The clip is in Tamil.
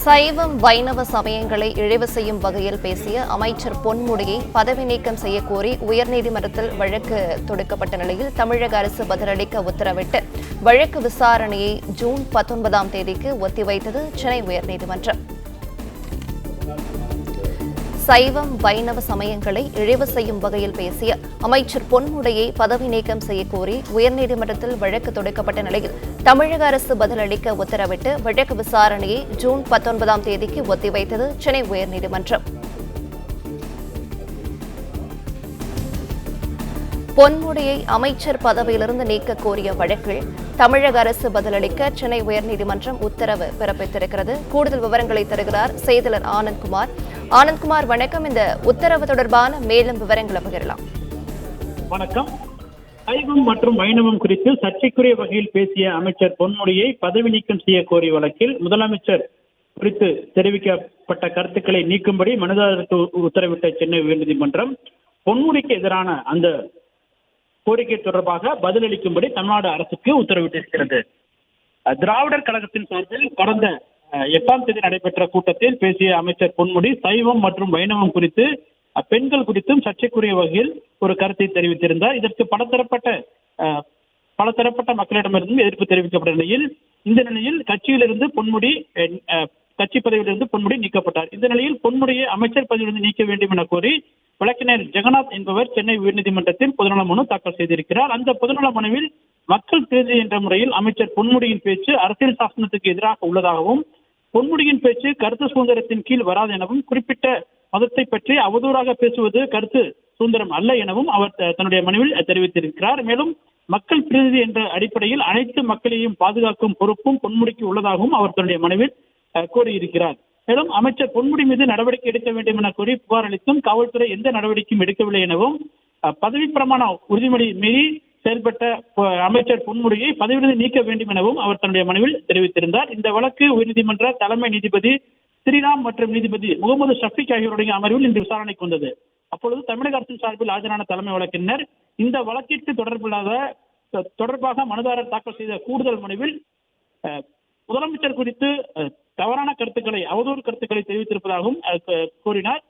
சைவம் வைணவ சமயங்களை இழிவு செய்யும் வகையில் பேசிய அமைச்சர் பொன்முடியை பதவி நீக்கம் செய்யக்கோரி உயர்நீதிமன்றத்தில் வழக்கு தொடுக்கப்பட்ட நிலையில் தமிழக அரசு பதிலளிக்க உத்தரவிட்டு வழக்கு விசாரணையை ஜூன் 19ஆம் தேதிக்கு ஒத்திவைத்தது சென்னை உயர்நீதிமன்றம். சைவம் வைணவ சமயங்களை இழிவு செய்யும் வகையில் பேசிய அமைச்சர் பொன்முடியை பதவி நீக்கம் செய்யக்கோரி உயர்நீதிமன்றத்தில் வழக்கு தொடுக்கப்பட்ட நிலையில் தமிழக அரசு பதிலளிக்க உத்தரவிட்டு வழக்கு விசாரணையை ஜூன் 19ஆம் தேதிக்கு ஒத்திவைத்தது சென்னை உயர்நீதிமன்றம். பொன்முடியை அமைச்சர் பதவியிலிருந்து நீக்க கோரிய வழக்கில் தமிழக அரசு பதிலளிக்க சென்னை உயர்நீதிமன்றம் உத்தரவு பிறப்பித்திருக்கிறது. கூடுதல் விவரங்களை தருகிறார் செய்தியாளர் ஆனந்த்குமார். ஆனந்த்குமார், வணக்கம். இந்த உத்தரவு தொடர்பான மேலும் விவரங்களை பகிரலாம். வணக்கம். சைவம் மற்றும் வைணவம் குறித்து சர்ச்சைக்குரிய வகையில் பேசிய அமைச்சர் பொன்முடியை பதவி நீக்கம் செய்ய கோரிய வழக்கில் முதலமைச்சர் குறித்து தெரிவிக்கப்பட்ட கருத்துக்களை நீக்கும்படி மனுதாரருக்கு உத்தரவிட்ட சென்னை உயர்நீதிமன்றம் பொன்முடிக்கு எதிரான அந்த கோரிக்கை தொடர்பாக பதிலளிக்கும்படி தமிழ்நாடு அரசுக்கு உத்தரவிட்டிருக்கிறது. திராவிடர் கழகத்தின் சார்பில் கடந்த 8ஆம் தேதி நடைபெற்ற கூட்டத்தில் பேசிய அமைச்சர் பொன்முடி சைவம் மற்றும் வைணவம் குறித்து பெண்கள் குறித்தும் சர்ச்சைக்குரிய வகையில் ஒரு கருத்தை தெரிவித்திருந்தார். இதற்கு பலதரப்பட்ட மக்களிடமிருந்தும் எதிர்ப்பு தெரிவிக்கப்பட்ட நிலையில் இந்த நிலையில் கட்சி பதவியிலிருந்து பொன்முடி நீக்கப்பட்டார். இந்த நிலையில் பொன்முடியை அமைச்சர் பதவியிலிருந்து நீக்க வேண்டும் என கோரி வழக்கறிஞர் ஜெகநாத் என்பவர் சென்னை உயர்நீதிமன்றத்தில் பொதுநல மனு தாக்கல் செய்திருக்கிறார். அந்த பொதுநல மனுவில் மக்கள் பிரதிநிதி என்ற முறையில் அமைச்சர் பொன்முடியின் பேச்சு அரசியல் சாசனத்துக்கு எதிராக உள்ளதாகவும் பொன்முடியின் பேச்சு கருத்து சுதந்திரத்தின் கீழ் வராது எனவும் குறிப்பிட்ட மதத்தை பற்றி அவதூறாக பேசுவது கருத்து சுதந்திரம் அல்ல எனவும் அவர் தன்னுடைய மனுவில் தெரிவித்திருக்கிறார். மேலும் மக்கள் பிரதிநிதி என்ற அடிப்படையில் அனைத்து மக்களையும் பாதுகாக்கும் பொறுப்பும் பொன்முடிக்கு உள்ளதாகவும் அவர் தன்னுடைய மனுவில் கோரியிருக்கிறார். மேலும் அமைச்சர் பொன்முடி மீது நடவடிக்கை எடுக்க வேண்டும் என கோரி புகார் அளித்தும் காவல்துறை எந்த நடவடிக்கையும் எடுக்கவில்லை எனவும் பதவி பிரமாண உறுதிமொழி மீறி செயல்பட்ட அமைச்சர் பொன்முடியை பதவியிலிருந்து நீக்க வேண்டும் எனவும் அவர் தன்னுடைய மனுவில் தெரிவித்திருந்தார். இந்த வழக்கு உயர்நீதிமன்ற தலைமை நீதிபதி ஸ்ரீராம் மற்றும் நீதிபதி முகமது ஷஃபிக் ஆகியோருடைய அமர்வில் இன்று விசாரணைக்கு வந்தது. அப்பொழுது தமிழக அரசின் சார்பில் ஆஜரான தலைமை வழக்கறிஞர் இந்த வழக்கிற்கு தொடர்பாக மனுதாரர் தாக்கல் செய்த கூடுதல் மனுவில் முதலமைச்சர் குறித்து தவறான கருத்துக்களை அவதூறு கருத்துக்களை தெரிவித்திருப்பதாகவும் கூறினார்.